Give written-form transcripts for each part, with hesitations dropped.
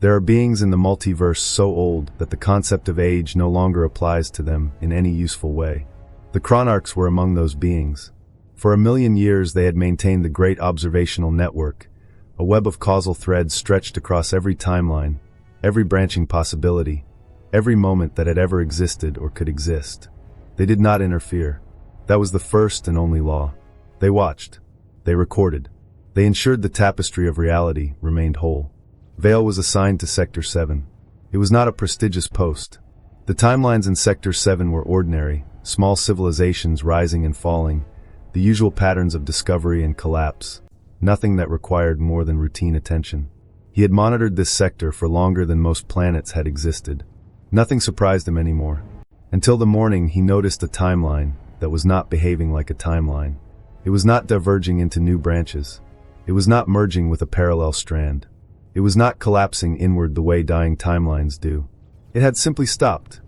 There are beings in the multiverse so old that the concept of age no longer applies to them in any useful way. The Chronarchs were among those beings. For 1,000,000 years they had maintained the Great Observational Network, a web of causal threads stretched across every timeline, every branching possibility, every moment that had ever existed or could exist. They did not interfere. That was the first and only law. They watched. They recorded. They ensured the tapestry of reality remained whole. Vale was assigned to Sector 7. It was not a prestigious post. The timelines in Sector 7 were ordinary, small civilizations rising and falling, the usual patterns of discovery and collapse, nothing that required more than routine attention. He had monitored this sector for longer than most planets had existed. Nothing surprised him anymore. Until the morning he noticed a timeline that was not behaving like a timeline. It was not diverging into new branches. It was not merging with a parallel strand. It was not collapsing inward the way dying timelines do. It had simply stopped.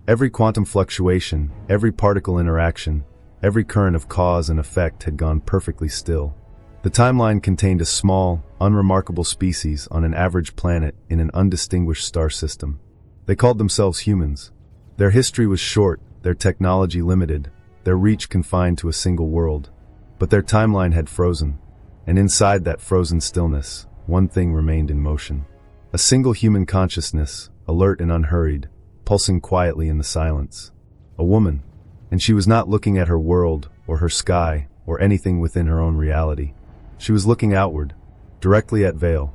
Every quantum fluctuation, every particle interaction, every current of cause and effect had gone perfectly still. The timeline contained a small, unremarkable species on an average planet in an undistinguished star system. They called themselves humans. Their history was short, their technology limited, their reach confined to a single world. But their timeline had frozen, and inside that frozen stillness, one thing remained in motion. A single human consciousness, alert and unhurried, pulsing quietly in the silence. A woman, and she was not looking at her world, or her sky, or anything within her own reality. She was looking outward, directly at Vale.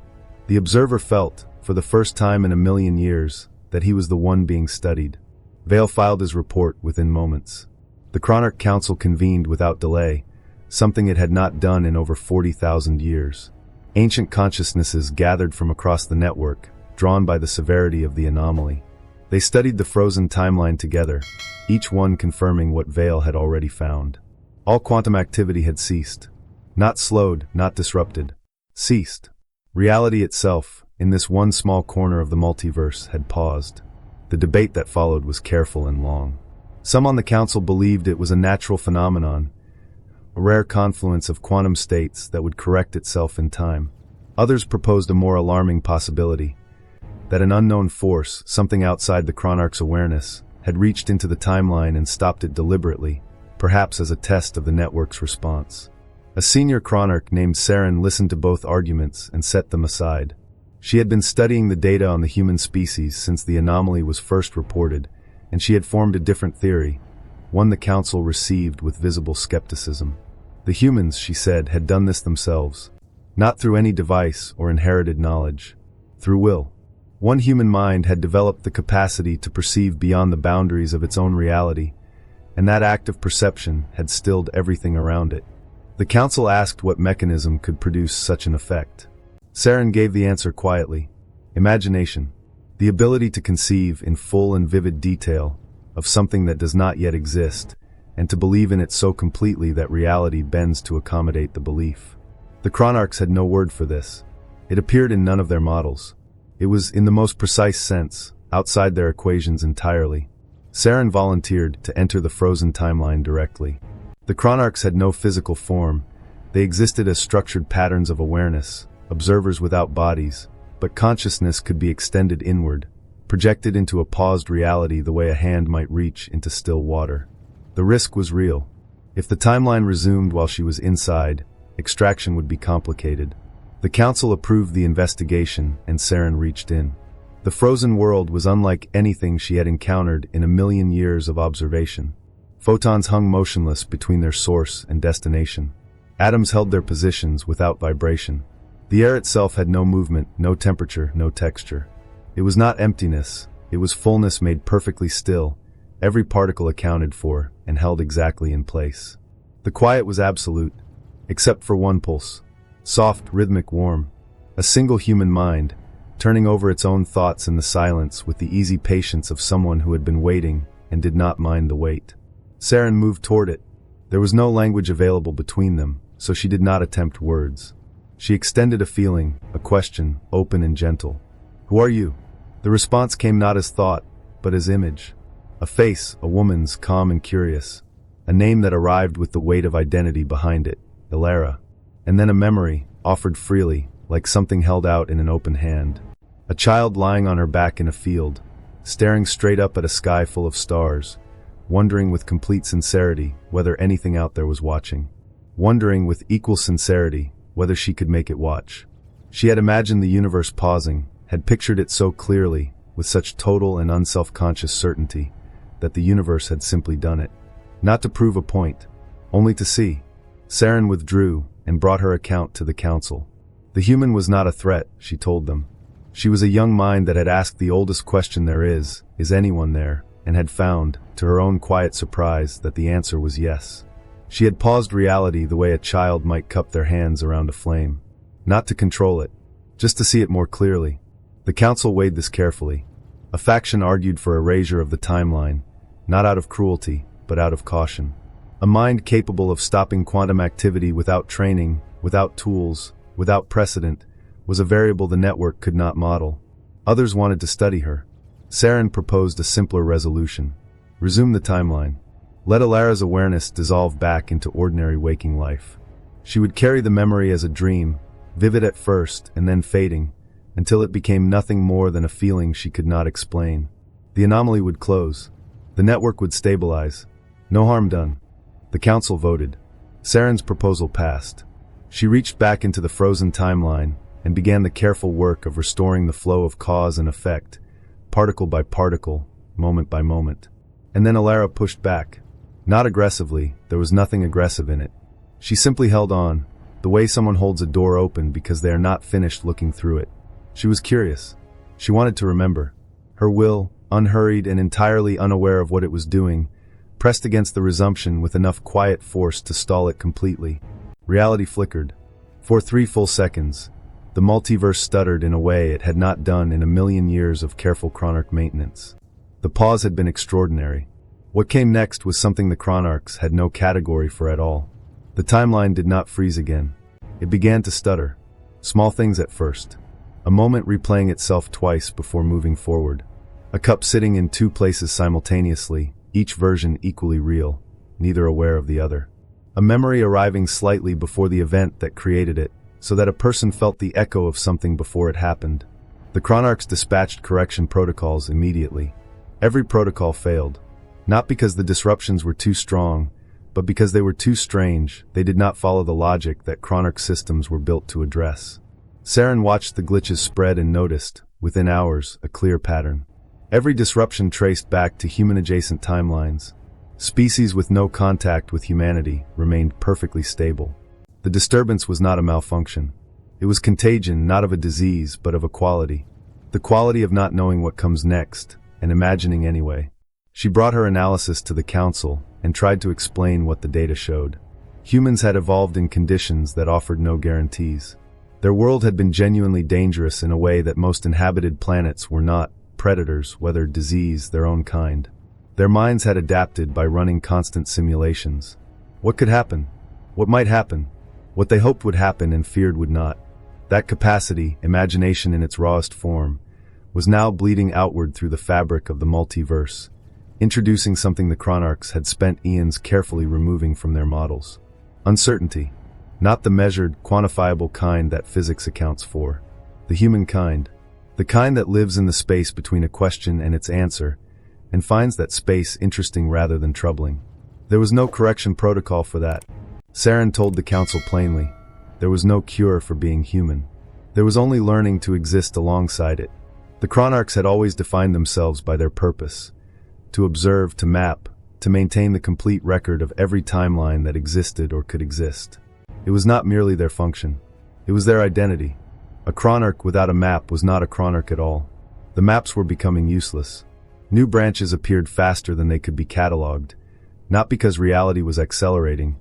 The observer felt, for the first time in 1,000,000 years, that he was the one being studied. Vale filed his report within moments. The Chronarch Council convened without delay, something it had not done in over 40,000 years. Ancient consciousnesses gathered from across the network, drawn by the severity of the anomaly. They studied the frozen timeline together, each one confirming what Vale had already found. All quantum activity had ceased. Not slowed, not disrupted. Ceased. Reality itself, in this one small corner of the multiverse, had paused. The debate that followed was careful and long. Some on the council believed it was a natural phenomenon, a rare confluence of quantum states that would correct itself in time. Others proposed a more alarming possibility, that an unknown force, something outside the Chronarch's awareness, had reached into the timeline and stopped it deliberately, perhaps as a test of the network's response. A senior Chronarch named Saren listened to both arguments and set them aside. She had been studying the data on the human species since the anomaly was first reported, and she had formed a different theory, one the council received with visible skepticism. The humans, she said, had done this themselves, not through any device or inherited knowledge, through will. One human mind had developed the capacity to perceive beyond the boundaries of its own reality, and that act of perception had stilled everything around it. The council asked what mechanism could produce such an effect. Saren gave the answer quietly. Imagination. The ability to conceive in full and vivid detail of something that does not yet exist, and to believe in it so completely that reality bends to accommodate the belief. The Chronarchs had no word for this. It appeared in none of their models. It was, in the most precise sense, outside their equations entirely. Saren volunteered to enter the frozen timeline directly. The Chronarchs had no physical form. They existed as structured patterns of awareness, observers without bodies, but consciousness could be extended inward, projected into a paused reality the way a hand might reach into still water. The risk was real. If the timeline resumed while she was inside, extraction would be complicated. The council approved the investigation, and Saren reached in. The frozen world was unlike anything she had encountered in 1,000,000 years of observation. Photons hung motionless between their source and destination. Atoms held their positions without vibration. The air itself had no movement, no temperature, no texture. It was not emptiness, it was fullness made perfectly still, every particle accounted for and held exactly in place. The quiet was absolute, except for one pulse. Soft, rhythmic, warm. A single human mind, turning over its own thoughts in the silence with the easy patience of someone who had been waiting and did not mind the wait. Saren moved toward it. There was no language available between them, so she did not attempt words. She extended a feeling, a question, open and gentle. "Who are you?" The response came not as thought, but as image. A face, a woman's, calm and curious. A name that arrived with the weight of identity behind it, Ilara. And then a memory, offered freely, like something held out in an open hand. A child lying on her back in a field, staring straight up at a sky full of stars, wondering with complete sincerity whether anything out there was watching. Wondering with equal sincerity whether she could make it watch. She had imagined the universe pausing, had pictured it so clearly, with such total and unself-conscious certainty, that the universe had simply done it. Not to prove a point, only to see. Saren withdrew and brought her account to the council. The human was not a threat, she told them. She was a young mind that had asked the oldest question there is anyone there, and had found, to her own quiet surprise, that the answer was yes. She had paused reality the way a child might cup their hands around a flame. Not to control it, just to see it more clearly. The council weighed this carefully. A faction argued for erasure of the timeline, not out of cruelty, but out of caution. A mind capable of stopping quantum activity without training, without tools, without precedent, was a variable the network could not model. Others wanted to study her. Saren proposed a simpler resolution. Resume the timeline. Let Alara's awareness dissolve back into ordinary waking life. She would carry the memory as a dream, vivid at first and then fading, until it became nothing more than a feeling she could not explain. The anomaly would close. The network would stabilize. No harm done. The council voted. Saren's proposal passed. She reached back into the frozen timeline and began the careful work of restoring the flow of cause and effect, particle by particle, moment by moment. And then Alara pushed back. Not aggressively, there was nothing aggressive in it. She simply held on, the way someone holds a door open because they are not finished looking through it. She was curious. She wanted to remember. Her will, unhurried and entirely unaware of what it was doing, pressed against the resumption with enough quiet force to stall it completely. Reality flickered. For 3 full seconds, the multiverse stuttered in a way it had not done in a million years of careful chronarch maintenance. The pause had been extraordinary. What came next was something the chronarchs had no category for at all. The timeline did not freeze again. It began to stutter. Small things at first. A moment replaying itself twice before moving forward. A cup sitting in 2 places simultaneously, each version equally real, neither aware of the other. A memory arriving slightly before the event that created it, so that a person felt the echo of something before it happened. The chronarchs dispatched correction protocols immediately. Every protocol failed. Not because the disruptions were too strong, but because they were too strange. They did not follow the logic that chronarch systems were built to address. Saren watched the glitches spread and noticed, within hours, a clear pattern. Every disruption traced back to human-adjacent timelines. Species with no contact with humanity remained perfectly stable. The disturbance was not a malfunction. It was contagion not of a disease but of a quality. The quality of not knowing what comes next, and imagining anyway. She brought her analysis to the council and tried to explain what the data showed. Humans had evolved in conditions that offered no guarantees. Their world had been genuinely dangerous in a way that most inhabited planets were not. Predators, whether disease, their own kind. Their minds had adapted by running constant simulations. What could happen? What might happen? What they hoped would happen and feared would not. That capacity, imagination in its rawest form, was now bleeding outward through the fabric of the multiverse, introducing something the chronarchs had spent eons carefully removing from their models. Uncertainty. Not the measured, quantifiable kind that physics accounts for. The human kind. The kind that lives in the space between a question and its answer, and finds that space interesting rather than troubling. There was no correction protocol for that. Saren told the council plainly. There was no cure for being human. There was only learning to exist alongside it. The chronarchs had always defined themselves by their purpose. To observe, to map, to maintain the complete record of every timeline that existed or could exist. It was not merely their function. It was their identity. A chronarch without a map was not a chronarch at all. The maps were becoming useless. New branches appeared faster than they could be catalogued, not because reality was accelerating,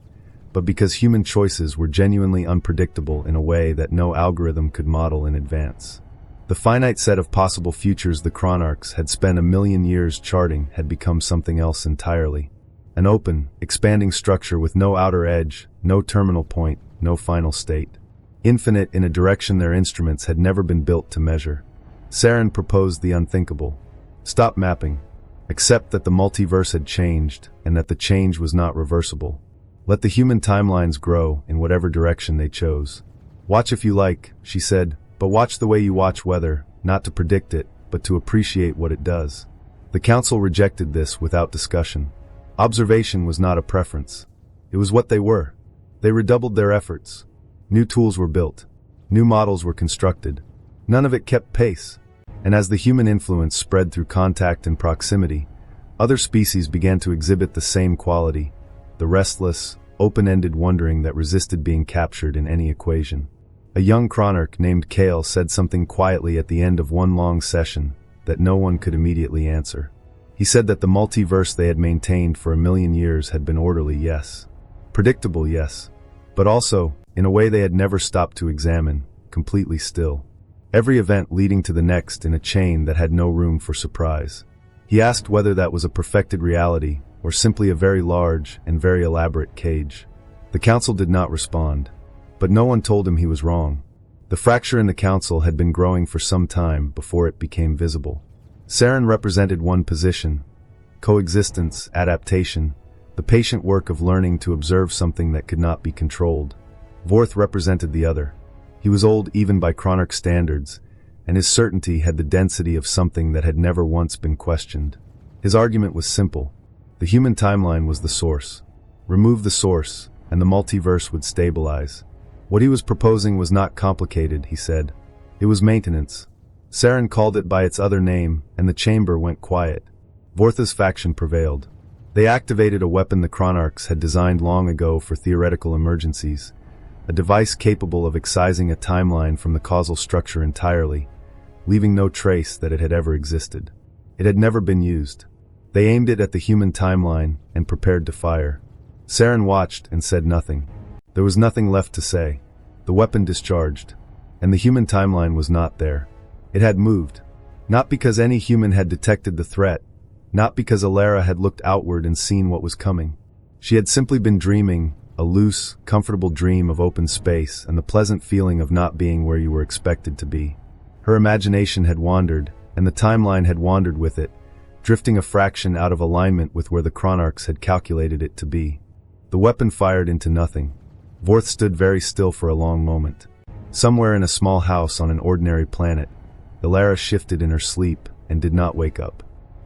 but because human choices were genuinely unpredictable in a way that no algorithm could model in advance. The finite set of possible futures the chronarchs had spent a million years charting had become something else entirely. An open, expanding structure with no outer edge, no terminal point, no final state. Infinite in a direction their instruments had never been built to measure. Saren proposed the unthinkable. Stop mapping. Accept that the multiverse had changed, and that the change was not reversible. Let the human timelines grow in whatever direction they chose. Watch if you like, she said, but watch the way you watch weather, not to predict it, but to appreciate what it does. The council rejected this without discussion. Observation was not a preference. It was what they were. They redoubled their efforts. New tools were built. New models were constructed. None of it kept pace. And as the human influence spread through contact and proximity, other species began to exhibit the same quality, the restless, open-ended wondering that resisted being captured in any equation. A young chronarch named Kale said something quietly at the end of one long session that no one could immediately answer. He said that the multiverse they had maintained for 1,000,000 years had been orderly, yes. Predictable, yes. But also, in a way they had never stopped to examine, completely still. Every event leading to the next in a chain that had no room for surprise. He asked whether that was a perfected reality, or simply a very large and very elaborate cage. The council did not respond. But no one told him he was wrong. The fracture in the council had been growing for some time before it became visible. Saren represented one position: coexistence, adaptation, the patient work of learning to observe something that could not be controlled. Vorth represented the other. He was old even by chronarch standards, and his certainty had the density of something that had never once been questioned. His argument was simple. The human timeline was the source. Remove the source, and the multiverse would stabilize. What he was proposing was not complicated, he said. It was maintenance. Saren called it by its other name, and the chamber went quiet. Vortha's faction prevailed. They activated a weapon the chronarchs had designed long ago for theoretical emergencies, a device capable of excising a timeline from the causal structure entirely, leaving no trace that it had ever existed. It had never been used. They aimed it at the human timeline and prepared to fire. Saren watched and said nothing. There was nothing left to say. The weapon discharged, and the human timeline was not there. It had moved. Not because any human had detected the threat, not because Alara had looked outward and seen what was coming. She had simply been dreaming, a loose, comfortable dream of open space and the pleasant feeling of not being where you were expected to be. Her imagination had wandered, and the timeline had wandered with it, drifting a fraction out of alignment with where the chronarchs had calculated it to be. The weapon fired into nothing. Vorth stood very still for a long moment. Somewhere in a small house on an ordinary planet, Alara shifted in her sleep and did not wake up.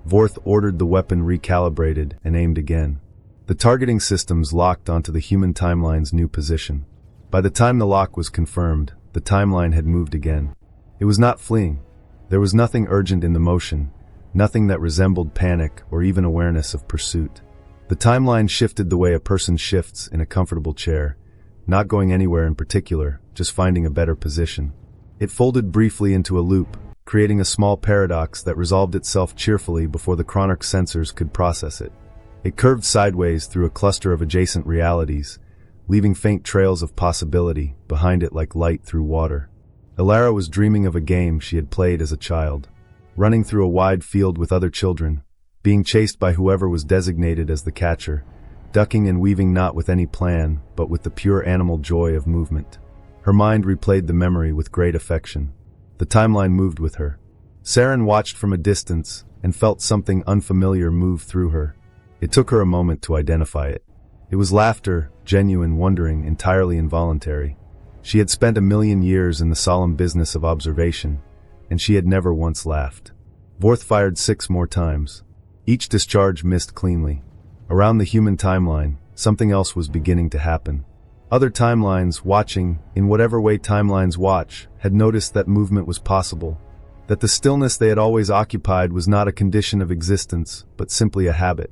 Vorth ordered the weapon recalibrated and aimed again. The targeting systems locked onto the human timeline's new position. By the time the lock was confirmed, the timeline had moved again. It was not fleeing. There was nothing urgent in the motion, nothing that resembled panic or even awareness of pursuit. The timeline shifted the way a person shifts in a comfortable chair, not going anywhere in particular, just finding a better position. It folded briefly into a loop, creating a small paradox that resolved itself cheerfully before the chronarch sensors could process it. It curved sideways through a cluster of adjacent realities, leaving faint trails of possibility behind it like light through water. Alara was dreaming of a game she had played as a child, running through a wide field with other children, being chased by whoever was designated as the catcher, ducking and weaving not with any plan, but with the pure animal joy of movement. Her mind replayed the memory with great affection. The timeline moved with her. Saren watched from a distance and felt something unfamiliar move through her. It took her a moment to identify it. It was laughter, genuine, wondering, entirely involuntary. She had spent 1,000,000 years in the solemn business of observation, and she had never once laughed. Vorth fired 6 more times. Each discharge missed cleanly. Around the human timeline, something else was beginning to happen. Other timelines, watching, in whatever way timelines watch, had noticed that movement was possible, that the stillness they had always occupied was not a condition of existence, but simply a habit.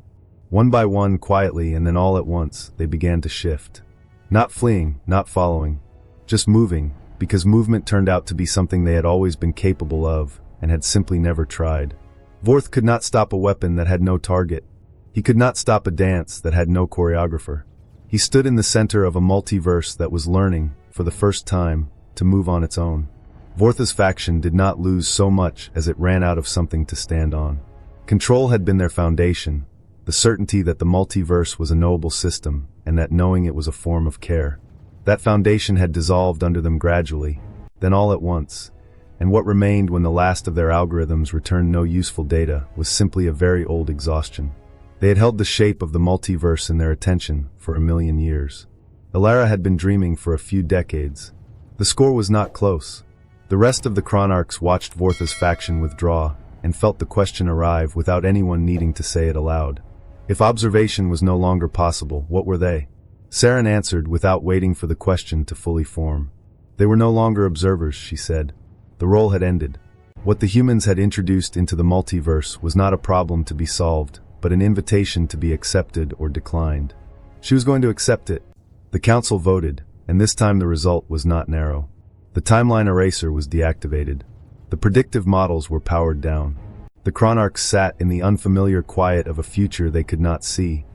One by one, quietly, and then all at once, they began to shift. Not fleeing, not following, just moving, because movement turned out to be something they had always been capable of, and had simply never tried. Vorth could not stop a weapon that had no target. He could not stop a dance that had no choreographer. He stood in the center of a multiverse that was learning, for the first time, to move on its own. Vortha's faction did not lose so much as it ran out of something to stand on. Control had been their foundation, the certainty that the multiverse was a knowable system, and that knowing it was a form of care. That foundation had dissolved under them gradually, then all at once, and what remained when the last of their algorithms returned no useful data was simply a very old exhaustion. They had held the shape of the multiverse in their attention for 1,000,000 years. Alara had been dreaming for a few decades. The score was not close. The rest of the Chronarchs watched Vortha's faction withdraw and felt the question arrive without anyone needing to say it aloud. If observation was no longer possible, what were they? Saren answered without waiting for the question to fully form. They were no longer observers, she said. The role had ended. What the humans had introduced into the multiverse was not a problem to be solved, but an invitation to be accepted or declined. She was going to accept it. The council voted, and this time the result was not narrow. The timeline eraser was deactivated. The predictive models were powered down. The Chronarchs sat in the unfamiliar quiet of a future they could not see,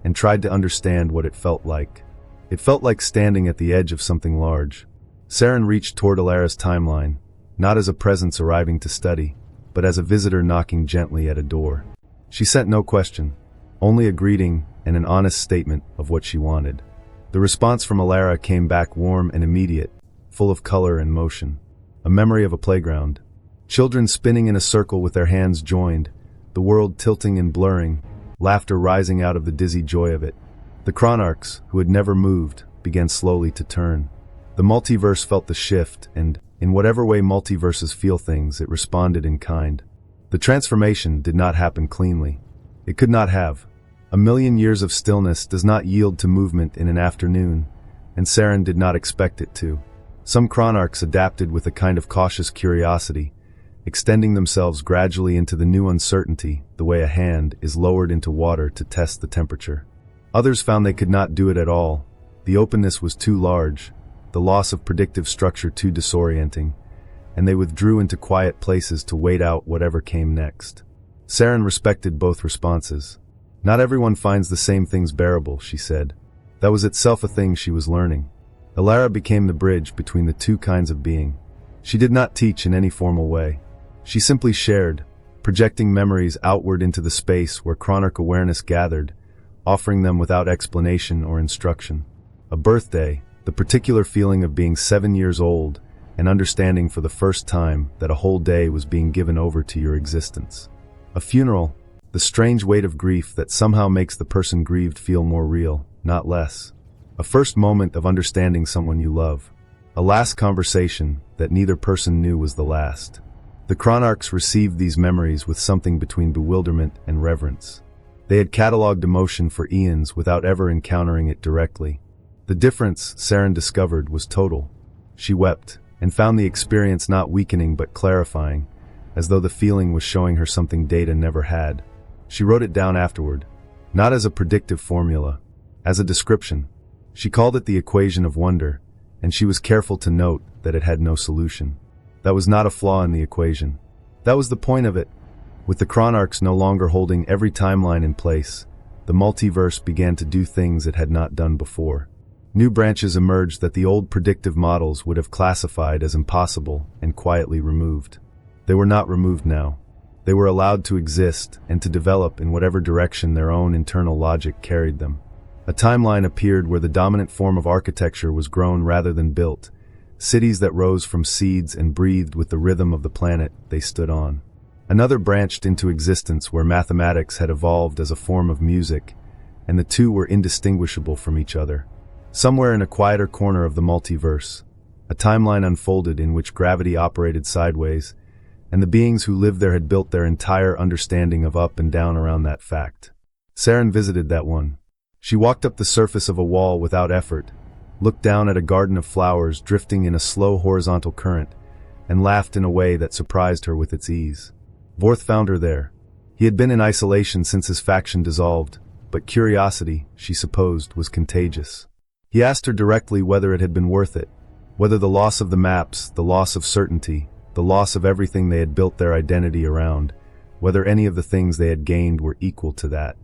and tried to understand what it felt like. It felt like standing at the edge of something large. Saren reached toward Alara's timeline, not as a presence arriving to study, but as a visitor knocking gently at a door. She sent no question, only a greeting and an honest statement of what she wanted. The response from Alara came back warm and immediate, full of color and motion. A memory of a playground. Children spinning in a circle with their hands joined, the world tilting and blurring, laughter rising out of the dizzy joy of it. The Chronarchs, who had never moved, began slowly to turn. The multiverse felt the shift, and, in whatever way multiverses feel things, it responded in kind. The transformation did not happen cleanly. It could not have. 1,000,000 years of stillness does not yield to movement in an afternoon, and Saren did not expect it to. Some Chronarchs adapted with a kind of cautious curiosity, extending themselves gradually into the new uncertainty, the way a hand is lowered into water to test the temperature. Others found they could not do it at all. The openness was too large, the loss of predictive structure too disorienting, and they withdrew into quiet places to wait out whatever came next. Saren respected both responses. Not everyone finds the same things bearable, she said. That was itself a thing she was learning. Alara became the bridge between the two kinds of being. She did not teach in any formal way. She simply shared, projecting memories outward into the space where Chronarch awareness gathered, offering them without explanation or instruction. A birthday, the particular feeling of being 7 years old, and understanding for the first time that a whole day was being given over to your existence. A funeral, the strange weight of grief that somehow makes the person grieved feel more real, not less. A first moment of understanding someone you love. A last conversation that neither person knew was the last. The Chronarchs received these memories with something between bewilderment and reverence. They had catalogued emotion for eons without ever encountering it directly. The difference, Saren discovered, was total. She wept, and found the experience not weakening but clarifying, as though the feeling was showing her something Data never had. She wrote it down afterward, not as a predictive formula, as a description. She called it the equation of wonder, and she was careful to note that it had no solution. That was not a flaw in the equation. That was the point of it. With the Chronarchs no longer holding every timeline in place, the multiverse began to do things it had not done before. New branches emerged that the old predictive models would have classified as impossible and quietly removed. They were not removed now. They were allowed to exist and to develop in whatever direction their own internal logic carried them. A timeline appeared where the dominant form of architecture was grown rather than built, cities that rose from seeds and breathed with the rhythm of the planet they stood on. Another branched into existence where mathematics had evolved as a form of music, and the two were indistinguishable from each other. Somewhere in a quieter corner of the multiverse, a timeline unfolded in which gravity operated sideways, and the beings who lived there had built their entire understanding of up and down around that fact. Saren visited that one. She walked up the surface of a wall without effort, looked down at a garden of flowers drifting in a slow horizontal current, and laughed in a way that surprised her with its ease. Vorth found her there. He had been in isolation since his faction dissolved, but curiosity, she supposed, was contagious. He asked her directly whether it had been worth it, whether the loss of the maps, the loss of certainty, the loss of everything they had built their identity around, whether any of the things they had gained were equal to that.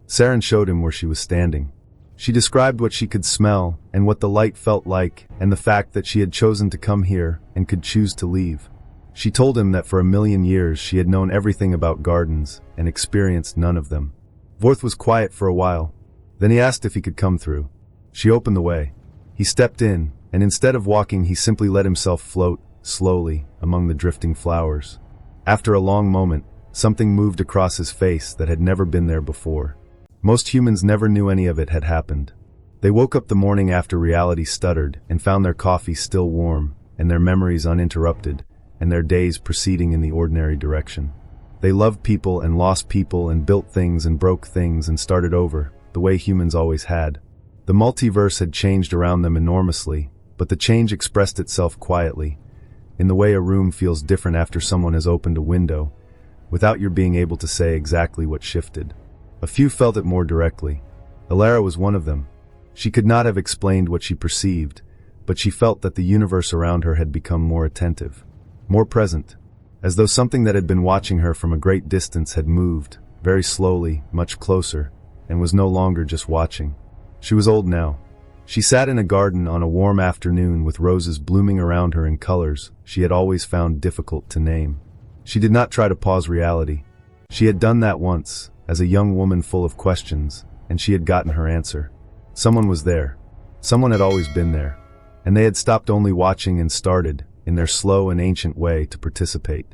Saren showed him where she was standing. She described what she could smell and what the light felt like, and the fact that she had chosen to come here and could choose to leave. She told him that for 1,000,000 years she had known everything about gardens and experienced none of them. Vorth was quiet for a while. Then he asked if he could come through. She opened the way. He stepped in, and instead of walking he simply let himself float, slowly, among the drifting flowers. After a long moment, something moved across his face that had never been there before. Most humans never knew any of it had happened. They woke up the morning after reality stuttered and found their coffee still warm, and their memories uninterrupted, and their days proceeding in the ordinary direction. They loved people and lost people and built things and broke things and started over, the way humans always had. The multiverse had changed around them enormously, but the change expressed itself quietly, in the way a room feels different after someone has opened a window, without your being able to say exactly what shifted. A few felt it more directly. Alara was one of them. She could not have explained what she perceived, but she felt that the universe around her had become more attentive, more present, as though something that had been watching her from a great distance had moved, very slowly, much closer, and was no longer just watching. She was old now. She sat in a garden on a warm afternoon with roses blooming around her in colors she had always found difficult to name. She did not try to pause reality. She had done that once, as a young woman full of questions, and she had gotten her answer. Someone was there. Someone had always been there. And they had stopped only watching and started, in their slow and ancient way, to participate.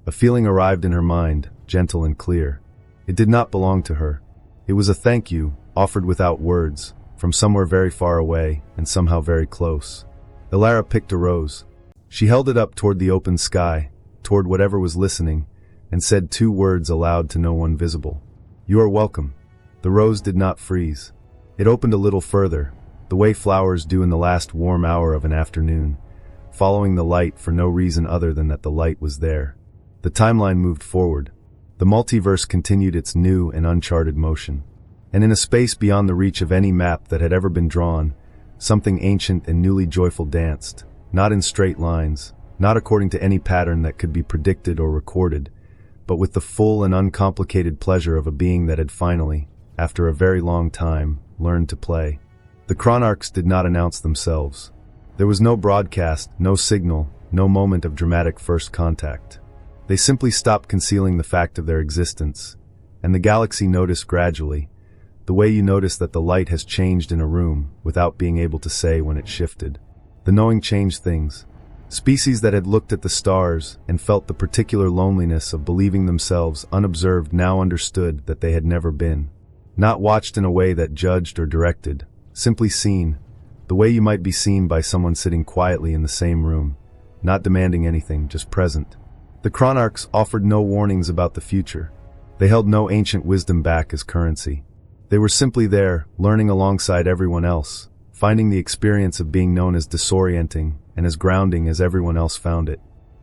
A feeling arrived in her mind, gentle and clear. It did not belong to her. It was a thank you, offered without words, from somewhere very far away and somehow very close. Alara picked a rose. She held it up toward the open sky, toward whatever was listening, and said 2 words aloud to no one visible. "You are welcome." The rose did not freeze. It opened a little further, the way flowers do in the last warm hour of an afternoon, following the light for no reason other than that the light was there. The timeline moved forward. The multiverse continued its new and uncharted motion. And in a space beyond the reach of any map that had ever been drawn, something ancient and newly joyful danced, not in straight lines, not according to any pattern that could be predicted or recorded, but with the full and uncomplicated pleasure of a being that had finally, after a very long time, learned to play. The chronarchs did not announce themselves. There was no broadcast, no signal, no moment of dramatic first contact. They simply stopped concealing the fact of their existence, and the galaxy noticed gradually, the way you notice that the light has changed in a room without being able to say when it shifted. The knowing changed things. Species that had looked at the stars and felt the particular loneliness of believing themselves unobserved now understood that they had never been. Not watched in a way that judged or directed, simply seen, the way you might be seen by someone sitting quietly in the same room, not demanding anything, just present. The chronarchs offered no warnings about the future. They held no ancient wisdom back as currency. They were simply there, learning alongside everyone else, finding the experience of being known as disorienting and as grounding as everyone else found it.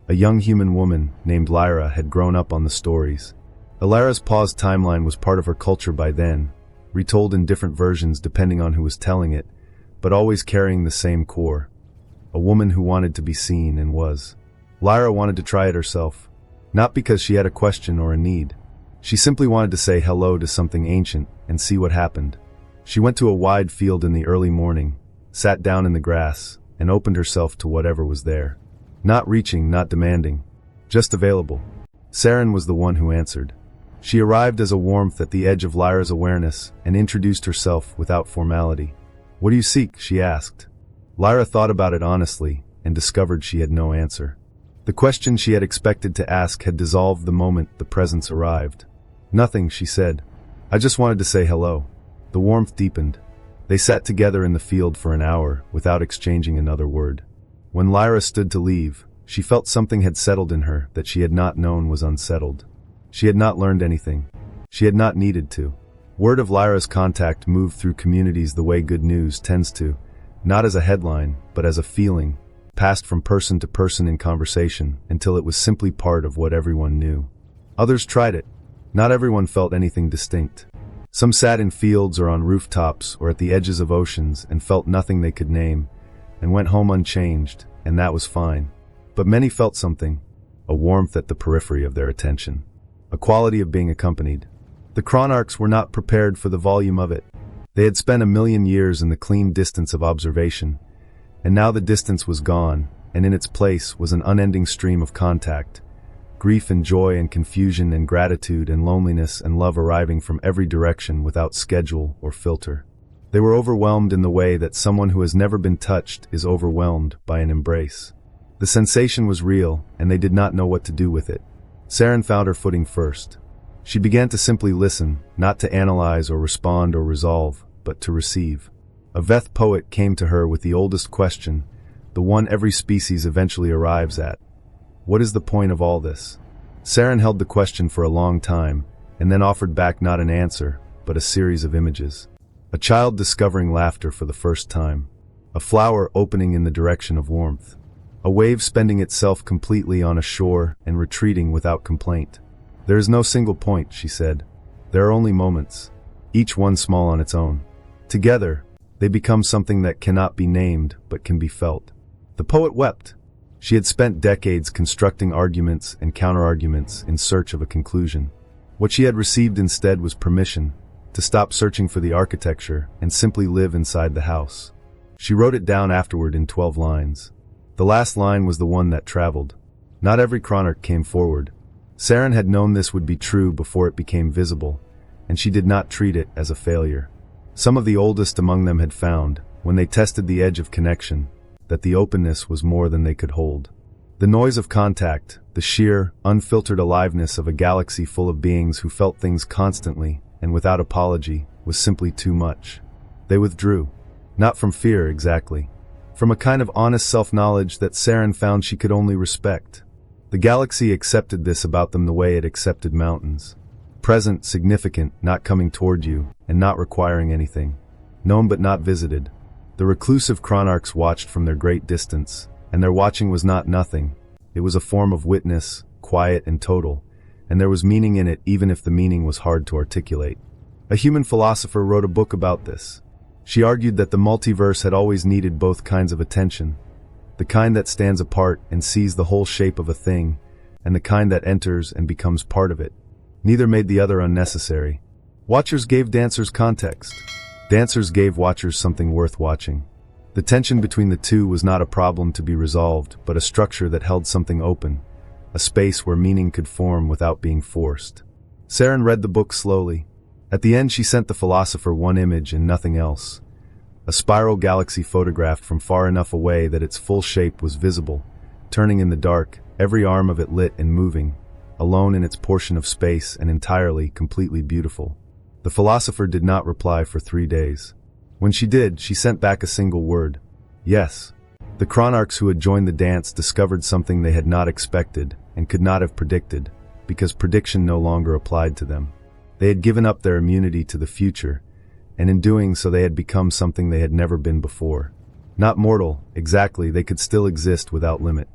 A young human woman named Lyra had grown up on the stories. Alara's paused timeline was part of her culture by then, retold in different versions depending on who was telling it, but always carrying the same core. A woman who wanted to be seen and was. Lyra wanted to try it herself, not because she had a question or a need. She simply wanted to say hello to something ancient and see what happened. She went to a wide field in the early morning, sat down in the grass, and opened herself to whatever was there. Not reaching, not demanding, just available. Saren was the one who answered. She arrived as a warmth at the edge of Lyra's awareness and introduced herself without formality. "What do you seek?" she asked. Lyra thought about it honestly and discovered she had no answer. The question she had expected to ask had dissolved the moment the presence arrived. "Nothing," she said. "I just wanted to say hello." The warmth deepened. They sat together in the field for an hour without exchanging another word. When Lyra stood to leave, she felt something had settled in her that she had not known was unsettled. She had not learned anything. She had not needed to. Word of Lyra's contact moved through communities the way good news tends to, not as a headline, but as a feeling, passed from person to person in conversation until it was simply part of what everyone knew. Others tried it. Not everyone felt anything distinct. Some sat in fields or on rooftops or at the edges of oceans and felt nothing they could name, and went home unchanged, and that was fine. But many felt something, a warmth at the periphery of their attention, a quality of being accompanied. The chronarchs were not prepared for the volume of it. They had spent 1,000,000 years in the clean distance of observation, and now the distance was gone, and in its place was an unending stream of contact, grief and joy and confusion and gratitude and loneliness and love arriving from every direction without schedule or filter. They were overwhelmed in the way that someone who has never been touched is overwhelmed by an embrace. The sensation was real, and they did not know what to do with it. Saren found her footing first. She began to simply listen, not to analyze or respond or resolve, but to receive. A Veth poet came to her with the oldest question, the one every species eventually arrives at. What is the point of all this? Saren held the question for a long time, and then offered back not an answer, but a series of images. A child discovering laughter for the first time. A flower opening in the direction of warmth. A wave spending itself completely on a shore and retreating without complaint. There is no single point, she said. There are only moments, each one small on its own. Together, they become something that cannot be named but can be felt. The poet wept. She had spent decades constructing arguments and counterarguments in search of a conclusion. What she had received instead was permission to stop searching for the architecture and simply live inside the house. She wrote it down afterward in 12 lines. The last line was the one that traveled. Not every chronarch came forward. Saren had known this would be true before it became visible, and she did not treat it as a failure. Some of the oldest among them had found, when they tested the edge of connection, that the openness was more than they could hold. The noise of contact, the sheer, unfiltered aliveness of a galaxy full of beings who felt things constantly and without apology, was simply too much. They withdrew. Not from fear, exactly. From a kind of honest self-knowledge that Saren found she could only respect. The galaxy accepted this about them the way it accepted mountains. Present, significant, not coming toward you, and not requiring anything. Known but not visited. The reclusive chronarchs watched from their great distance, and their watching was not nothing. It was a form of witness, quiet and total, and there was meaning in it even if the meaning was hard to articulate. A human philosopher wrote a book about this. She argued that the multiverse had always needed both kinds of attention. The kind that stands apart and sees the whole shape of a thing, and the kind that enters and becomes part of it. Neither made the other unnecessary. Watchers gave dancers context. Dancers gave watchers something worth watching. The tension between the two was not a problem to be resolved, but a structure that held something open, a space where meaning could form without being forced. Saren read the book slowly. At the end she sent the philosopher one image and nothing else. A spiral galaxy photographed from far enough away that its full shape was visible, turning in the dark, every arm of it lit and moving, alone in its portion of space and entirely, completely beautiful. The philosopher did not reply for 3 days. When she did, she sent back a single word. Yes. The chronarchs who had joined the dance discovered something they had not expected and could not have predicted, because prediction no longer applied to them. They had given up their immunity to the future, and in doing so they had become something they had never been before. Not mortal, exactly, they could still exist without limit.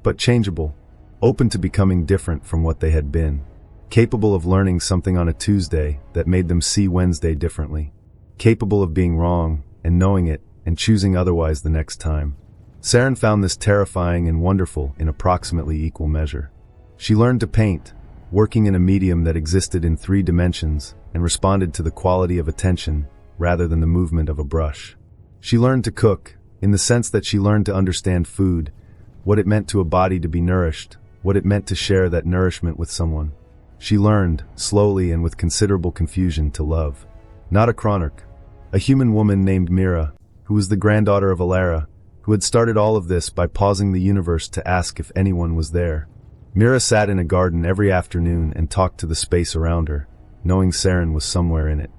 But changeable, open to becoming different from what they had been. Capable of learning something on a Tuesday that made them see Wednesday differently. Capable of being wrong, and knowing it, and choosing otherwise the next time. Saren found this terrifying and wonderful in approximately equal measure. She learned to paint, working in a medium that existed in 3 dimensions and responded to the quality of attention rather than the movement of a brush. She learned to cook, in the sense that she learned to understand food, what it meant to a body to be nourished, what it meant to share that nourishment with someone. She learned, slowly and with considerable confusion, to love. Not a chronarch. A human woman named Mira, who was the granddaughter of Alara, who had started all of this by pausing the universe to ask if anyone was there. Mira sat in a garden every afternoon and talked to the space around her, knowing Saren was somewhere in it.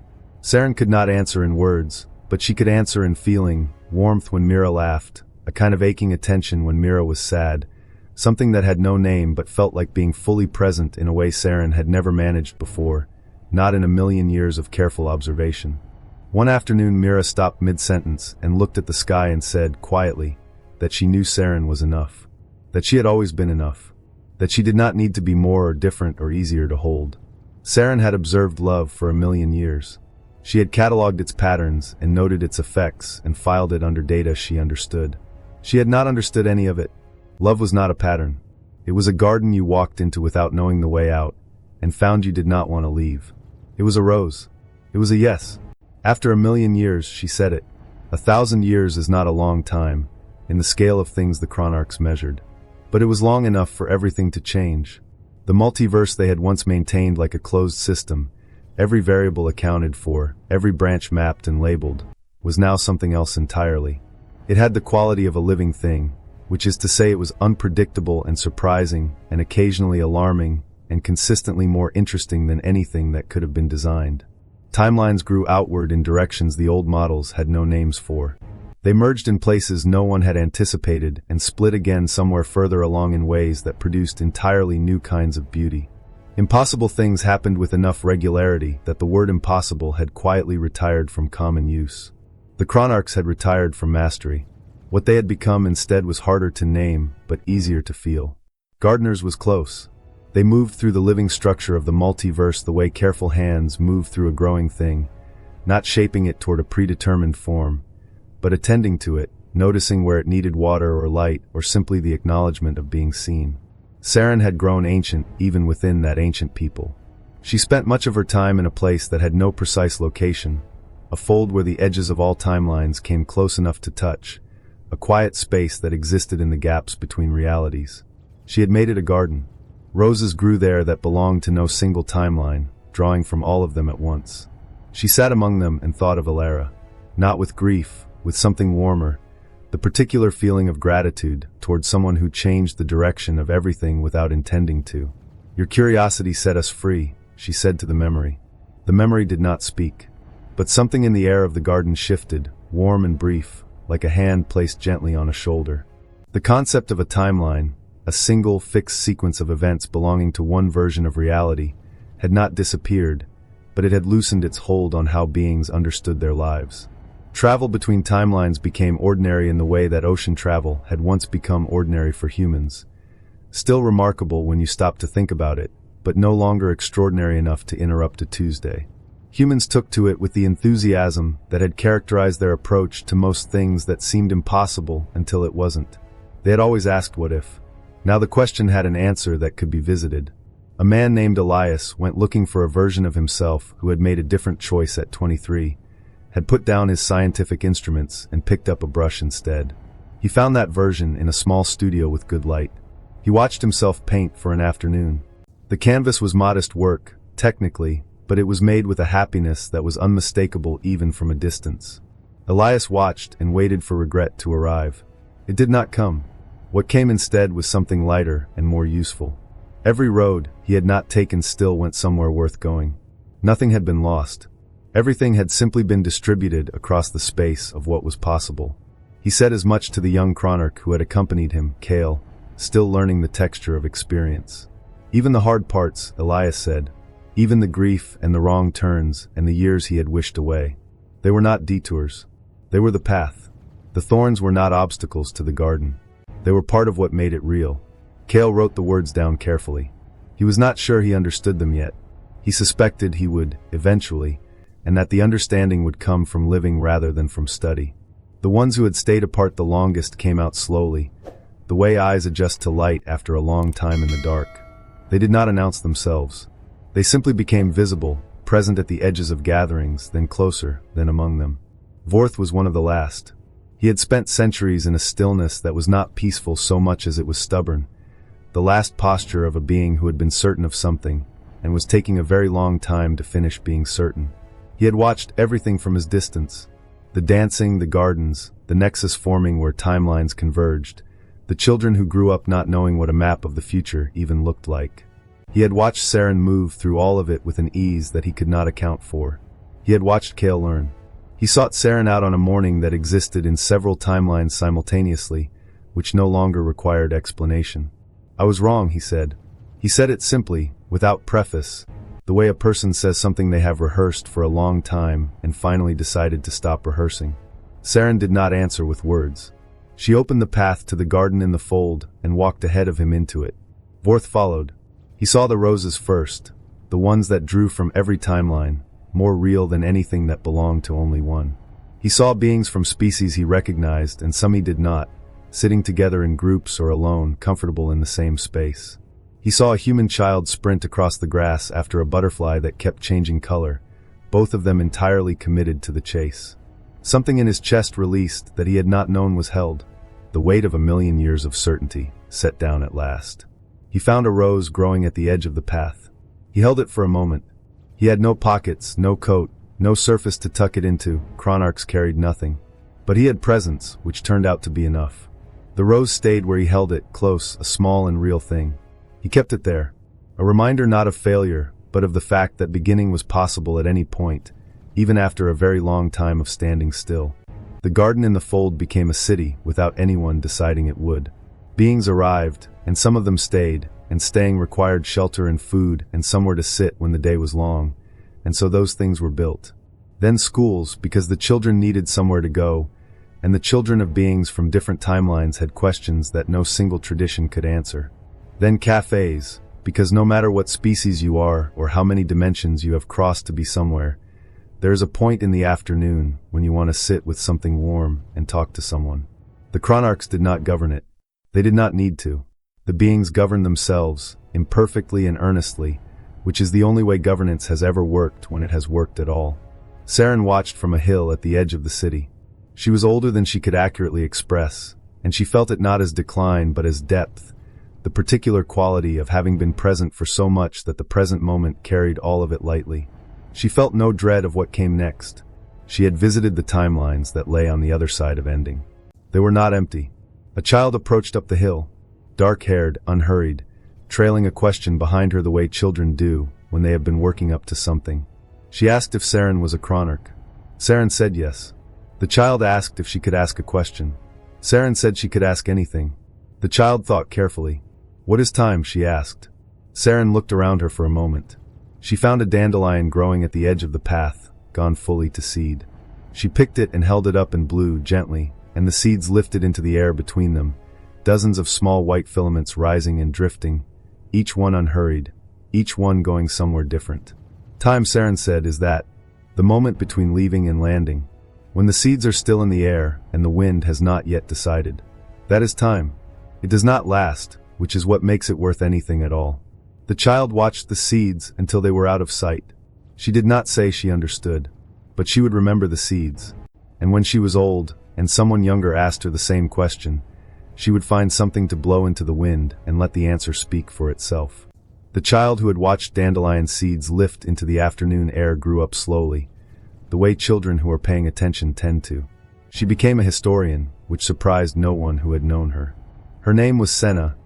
Saren could not answer in words, but she could answer in feeling, warmth when Mira laughed, a kind of aching attention when Mira was sad, something that had no name but felt like being fully present in a way Saren had never managed before, not in a million years of careful observation. One afternoon Mira stopped mid-sentence and looked at the sky and said, quietly, that she knew Saren was enough. That she had always been enough. That she did not need to be more or different or easier to hold. Saren had observed love for 1,000,000 years. She had catalogued its patterns and noted its effects and filed it under data she understood. She had not understood any of it. Love was not a pattern. It was a garden you walked into without knowing the way out, and found you did not want to leave. It was a rose. It was a yes. After 1,000,000 years, she said it. 1,000 years is not a long time, in the scale of things the chronarchs measured. But it was long enough for everything to change. The multiverse they had once maintained like a closed system, every variable accounted for, every branch mapped and labeled, was now something else entirely. It had the quality of a living thing, which is to say it was unpredictable and surprising and occasionally alarming and consistently more interesting than anything that could have been designed. Timelines grew outward in directions the old models had no names for. They merged in places no one had anticipated and split again somewhere further along in ways that produced entirely new kinds of beauty. Impossible things happened with enough regularity that the word impossible had quietly retired from common use. The Chronarchs had retired from mastery. What they had become instead was harder to name, but easier to feel. Gardeners was close. They moved through the living structure of the multiverse the way careful hands move through a growing thing, not shaping it toward a predetermined form, but attending to it, noticing where it needed water or light or simply the acknowledgement of being seen. Saren had grown ancient even within that ancient people. She spent much of her time in a place that had no precise location, a fold where the edges of all timelines came close enough to touch, a quiet space that existed in the gaps between realities. She had made it a garden. Roses grew there that belonged to no single timeline, drawing from all of them at once. She sat among them and thought of Alara, not with grief, with something warmer, the particular feeling of gratitude toward someone who changed the direction of everything without intending to. "Your curiosity set us free," she said to the memory. The memory did not speak, but something in the air of the garden shifted, warm and brief, like a hand placed gently on a shoulder. The concept of a timeline, a single fixed sequence of events belonging to one version of reality, had not disappeared, but it had loosened its hold on how beings understood their lives. Travel between timelines became ordinary in the way that ocean travel had once become ordinary for humans. Still remarkable when you stop to think about it, but no longer extraordinary enough to interrupt a Tuesday. Humans took to it with the enthusiasm that had characterized their approach to most things that seemed impossible until it wasn't. They had always asked what if. Now the question had an answer that could be visited. A man named Elias went looking for a version of himself who had made a different choice at 23, had put down his scientific instruments and picked up a brush instead. He found that version in a small studio with good light. He watched himself paint for an afternoon. The canvas was modest work, technically, but it was made with a happiness that was unmistakable even from a distance. Elias watched and waited for regret to arrive. It did not come. What came instead was something lighter and more useful. Every road he had not taken still went somewhere worth going. Nothing had been lost. Everything had simply been distributed across the space of what was possible. He said as much to the young Chronarch who had accompanied him, Kale, still learning the texture of experience. Even the hard parts, Elias said, even the grief and the wrong turns and the years he had wished away. They were not detours. They were the path. The thorns were not obstacles to the garden. They were part of what made it real. Kale wrote the words down carefully. He was not sure he understood them yet. He suspected he would, eventually, and that the understanding would come from living rather than from study. The ones who had stayed apart the longest came out slowly, the way eyes adjust to light after a long time in the dark. They did not announce themselves. They simply became visible, present at the edges of gatherings, then closer, then among them. Vorth was one of the last. He had spent centuries in a stillness that was not peaceful so much as it was stubborn, the last posture of a being who had been certain of something, and was taking a very long time to finish being certain. He had watched everything from his distance. The dancing, the gardens, the nexus forming where timelines converged, the children who grew up not knowing what a map of the future even looked like. He had watched Saren move through all of it with an ease that he could not account for. He had watched Kale learn. He sought Saren out on a morning that existed in several timelines simultaneously, which no longer required explanation. "I was wrong," he said. He said it simply, without preface, the way a person says something they have rehearsed for a long time and finally decided to stop rehearsing. Saren did not answer with words. She opened the path to the garden in the fold and walked ahead of him into it. Vorth followed. He saw the roses first, the ones that drew from every timeline, more real than anything that belonged to only one. He saw beings from species he recognized and some he did not, sitting together in groups or alone, comfortable in the same space. He saw a human child sprint across the grass after a butterfly that kept changing color, both of them entirely committed to the chase. Something in his chest released that he had not known was held, the weight of 1,000,000 years of certainty, set down at last. He found a rose growing at the edge of the path. He held it for a moment. He had no pockets, no coat, no surface to tuck it into. Chronarchs carried nothing. But he had presence, which turned out to be enough. The rose stayed where he held it, close, a small and real thing. He kept it there, a reminder not of failure, but of the fact that beginning was possible at any point, even after a very long time of standing still. The garden in the fold became a city without anyone deciding it would. Beings arrived, and some of them stayed, and staying required shelter and food and somewhere to sit when the day was long, and so those things were built. Then schools, because the children needed somewhere to go, and the children of beings from different timelines had questions that no single tradition could answer. Then cafes, because no matter what species you are or how many dimensions you have crossed to be somewhere, there is a point in the afternoon when you want to sit with something warm and talk to someone. The Chronarchs did not govern it. They did not need to. The beings governed themselves, imperfectly and earnestly, which is the only way governance has ever worked when it has worked at all. Saren watched from a hill at the edge of the city. She was older than she could accurately express, and she felt it not as decline but as depth, the particular quality of having been present for so much that the present moment carried all of it lightly. She felt no dread of what came next. She had visited the timelines that lay on the other side of ending. They were not empty. A child approached up the hill, dark-haired, unhurried, trailing a question behind her the way children do when they have been working up to something. She asked if Saren was a Chronarch. Saren said yes. The child asked if she could ask a question. Saren said she could ask anything. The child thought carefully. "What is time?" she asked. Saren looked around her for a moment. She found a dandelion growing at the edge of the path, gone fully to seed. She picked it and held it up and blew gently, and the seeds lifted into the air between them, dozens of small white filaments rising and drifting, each one unhurried, each one going somewhere different. Time, Saren said, is that, the moment between leaving and landing, when the seeds are still in the air and the wind has not yet decided. That is time. It does not last, which is what makes it worth anything at all. The child watched the seeds until they were out of sight. She did not say she understood, but she would remember the seeds. And when she was old, and someone younger asked her the same question, she would find something to blow into the wind and let the answer speak for itself. The child who had watched dandelion seeds lift into the afternoon air grew up slowly, the way children who are paying attention tend to. She became a historian, which surprised no one who had known her. Her name was Senna,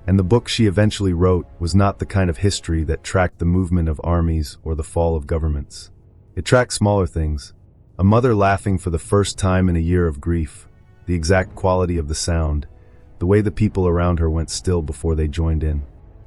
and the book she eventually wrote was not the kind of history that tracked the movement of armies or the fall of governments. It tracked smaller things. A mother laughing for the first time in a year of grief, the exact quality of the sound, the way the people around her went still before they joined in.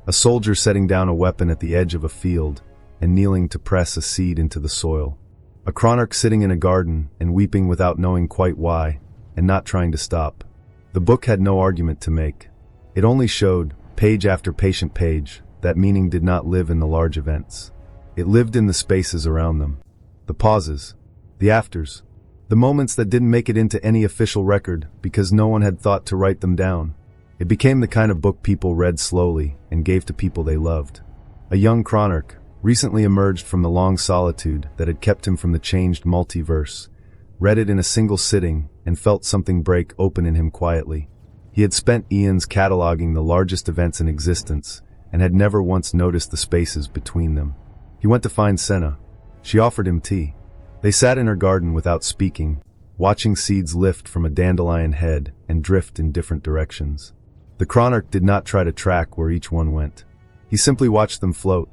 A soldier setting down a weapon at the edge of a field and kneeling to press a seed into the soil. A Chronarch sitting in a garden and weeping without knowing quite why, and not trying to stop. The book had no argument to make. It only showed, page after patient page, that meaning did not live in the large events. It lived in the spaces around them. The pauses. The afters. The moments that didn't make it into any official record because no one had thought to write them down. It became the kind of book people read slowly and gave to people they loved. A young Chronarch, recently emerged from the long solitude that had kept him from the changed multiverse, read it in a single sitting and felt something break open in him quietly. He had spent eons cataloging the largest events in existence and had never once noticed the spaces between them. He went to find Senna. She offered him tea. They sat in her garden without speaking, watching seeds lift from a dandelion head and drift in different directions. The Chronarch did not try to track where each one went. He simply watched them float.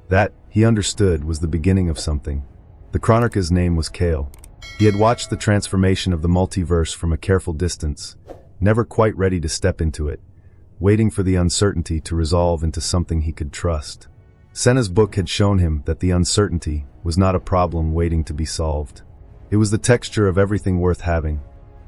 That, he understood, was the beginning of something. The Chronarch's name was Kale. He had watched the transformation of the multiverse from a careful distance, never quite ready to step into it, waiting for the uncertainty to resolve into something he could trust. Senna's book had shown him that the uncertainty was not a problem waiting to be solved. It was the texture of everything worth having.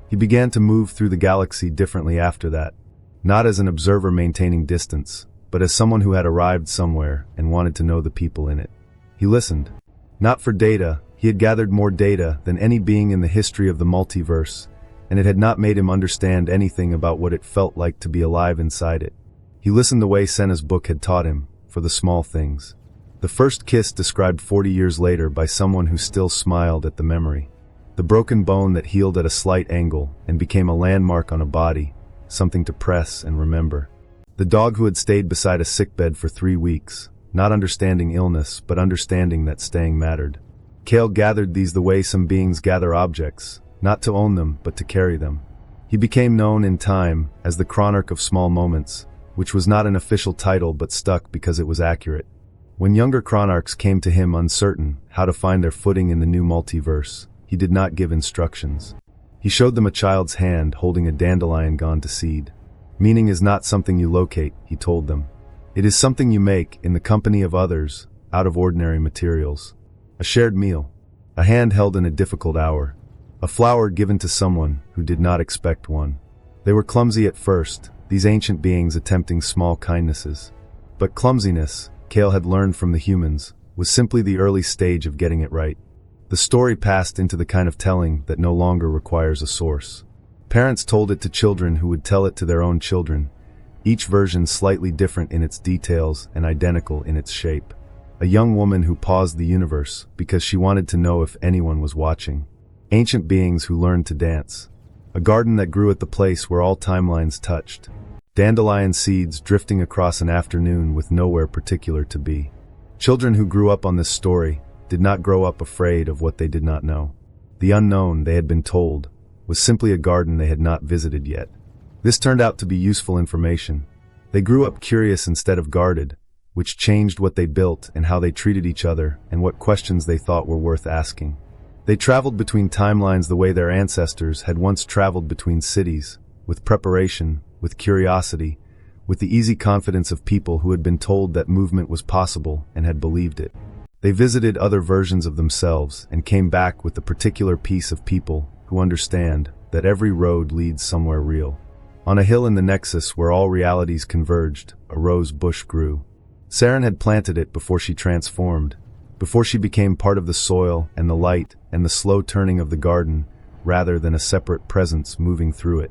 He began to move through the galaxy differently after that, not as an observer maintaining distance, but as someone who had arrived somewhere and wanted to know the people in it. He listened. Not for data, he had gathered more data than any being in the history of the multiverse, and it had not made him understand anything about what it felt like to be alive inside it. He listened the way Senna's book had taught him, for the small things. The first kiss described 40 years later by someone who still smiled at the memory. The broken bone that healed at a slight angle and became a landmark on a body, something to press and remember. The dog who had stayed beside a sickbed for 3 weeks, not understanding illness but understanding that staying mattered. Kale gathered these the way some beings gather objects, not to own them, but to carry them. He became known in time as the Chronarch of Small Moments, which was not an official title but stuck because it was accurate. When younger Chronarchs came to him uncertain how to find their footing in the new multiverse, he did not give instructions. He showed them a child's hand holding a dandelion gone to seed. Meaning is not something you locate, he told them. It is something you make in the company of others, out of ordinary materials. A shared meal. A hand held in a difficult hour. A flower given to someone who did not expect one. They were clumsy at first, these ancient beings attempting small kindnesses. But clumsiness, Cale had learned from the humans, was simply the early stage of getting it right. The story passed into the kind of telling that no longer requires a source. Parents told it to children who would tell it to their own children, each version slightly different in its details and identical in its shape. A young woman who paused the universe because she wanted to know if anyone was watching. Ancient beings who learned to dance. A garden that grew at the place where all timelines touched. Dandelion seeds drifting across an afternoon with nowhere particular to be. Children who grew up on this story did not grow up afraid of what they did not know. The unknown, they had been told, was simply a garden they had not visited yet. This turned out to be useful information. They grew up curious instead of guarded, which changed what they built and how they treated each other and what questions they thought were worth asking. They traveled between timelines the way their ancestors had once traveled between cities, with preparation, with curiosity, with the easy confidence of people who had been told that movement was possible and had believed it. They visited other versions of themselves and came back with the particular piece of people who understand that every road leads somewhere real. On a hill in the nexus where all realities converged, a rose bush grew. Saren had planted it before she transformed, before she became part of the soil and the light and the slow turning of the garden, rather than a separate presence moving through it.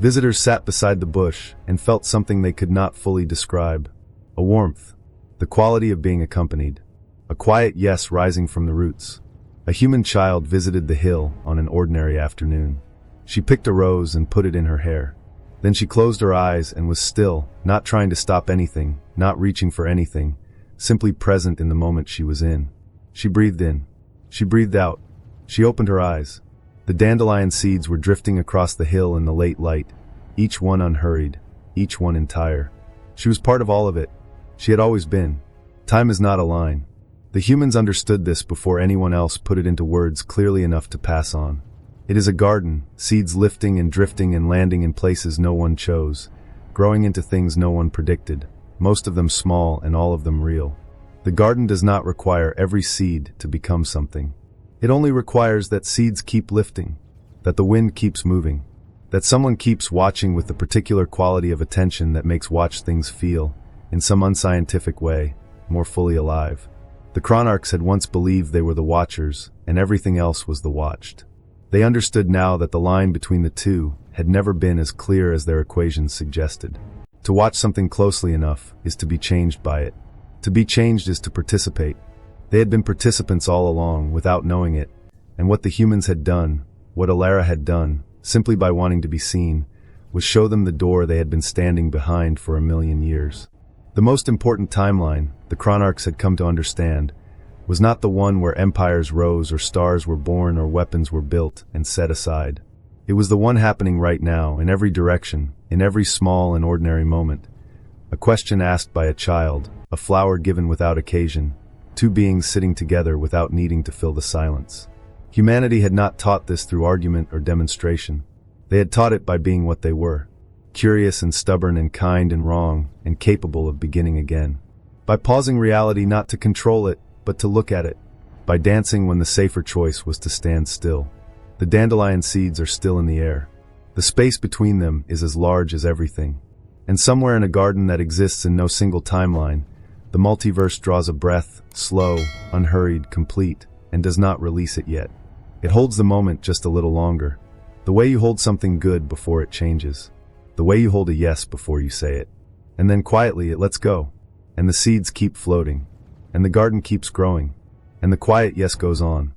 Visitors sat beside the bush and felt something they could not fully describe. A warmth, the quality of being accompanied. A quiet yes rising from the roots. A human child visited the hill on an ordinary afternoon. She picked a rose and put it in her hair. Then she closed her eyes and was still, not trying to stop anything, not reaching for anything, simply present in the moment she was in. She breathed in. She breathed out. She opened her eyes. The dandelion seeds were drifting across the hill in the late light, each one unhurried, each one entire. She was part of all of it. She had always been. Time is not a line. The humans understood this before anyone else put it into words clearly enough to pass on. It is a garden, seeds lifting and drifting and landing in places no one chose, growing into things no one predicted, most of them small and all of them real. The garden does not require every seed to become something. It only requires that seeds keep lifting, that the wind keeps moving, that someone keeps watching with the particular quality of attention that makes watch things feel, in some unscientific way, more fully alive. The Chronarchs had once believed they were the watchers, and everything else was the watched. They understood now that the line between the two had never been as clear as their equations suggested. To watch something closely enough is to be changed by it. To be changed is to participate. They had been participants all along, without knowing it, and what the humans had done, what Alara had done, simply by wanting to be seen, was show them the door they had been standing behind for 1,000,000 years. The most important timeline, the Chronarchs had come to understand, was not the one where empires rose or stars were born or weapons were built and set aside. It was the one happening right now, in every direction, in every small and ordinary moment. A question asked by a child, a flower given without occasion, two beings sitting together without needing to fill the silence. Humanity had not taught this through argument or demonstration. They had taught it by being what they were, curious and stubborn and kind and wrong and capable of beginning again. By pausing reality not to control it, but to look at it. By dancing when the safer choice was to stand still. The dandelion seeds are still in the air. The space between them is as large as everything. And somewhere in a garden that exists in no single timeline, the multiverse draws a breath, slow, unhurried, complete, and does not release it yet. It holds the moment just a little longer. The way you hold something good before it changes. The way you hold a yes before you say it. And then quietly it lets go. And the seeds keep floating. And the garden keeps growing. And the quiet yes goes on.